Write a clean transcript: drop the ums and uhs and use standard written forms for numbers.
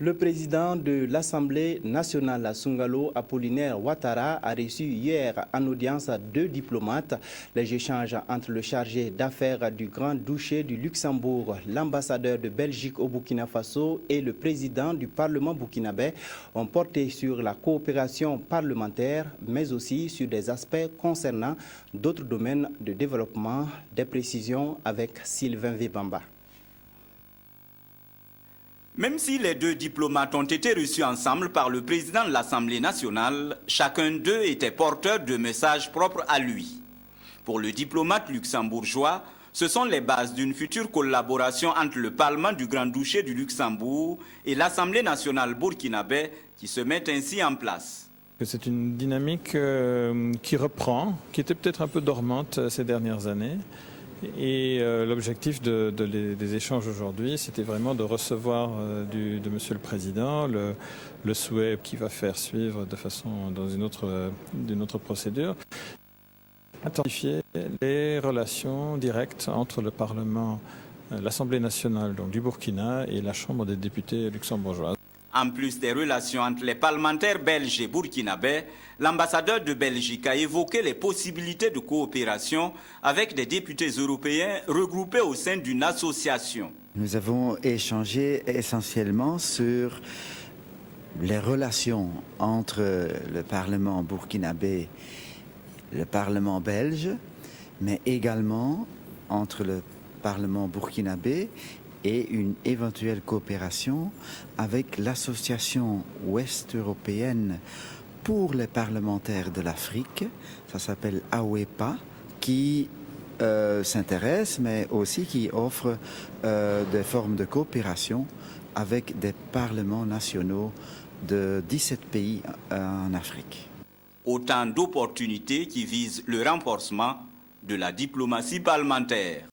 Le président de l'Assemblée nationale à Sungalo, Apollinaire Ouattara, a reçu hier en audience 2 diplomates. Les échanges entre le chargé d'affaires du Grand-Duché du Luxembourg, l'ambassadeur de Belgique au Burkina Faso et le président du Parlement burkinabé ont porté sur la coopération parlementaire, mais aussi sur des aspects concernant d'autres domaines de développement. Des précisions avec Sylvain Vebamba. Même si les 2 diplomates ont été reçus ensemble par le président de l'Assemblée nationale, chacun d'eux était porteur de messages propres à lui. Pour le diplomate luxembourgeois, ce sont les bases d'une future collaboration entre le Parlement du Grand-Duché du Luxembourg et l'Assemblée nationale burkinabé qui se mettent ainsi en place. C'est une dynamique qui reprend, qui était peut-être un peu dormante ces dernières années. Et l'objectif des échanges aujourd'hui, c'était vraiment de recevoir de Monsieur le Président le souhait qu'il va faire suivre de façon dans une autre procédure. Intensifier les relations directes entre le Parlement, l'Assemblée nationale donc, du Burkina et la Chambre des députés luxembourgeoise. En plus des relations entre les parlementaires belges et burkinabés, l'ambassadeur de Belgique a évoqué les possibilités de coopération avec des députés européens regroupés au sein d'une association. Nous avons échangé essentiellement sur les relations entre le Parlement burkinabé et le Parlement belge, mais également entre le Parlement burkinabé et une éventuelle coopération avec l'Association ouest-européenne pour les parlementaires de l'Afrique, ça s'appelle AWEPA, qui s'intéresse, mais aussi qui offre des formes de coopération avec des parlements nationaux de 17 pays en Afrique. Autant d'opportunités qui visent le renforcement de la diplomatie parlementaire.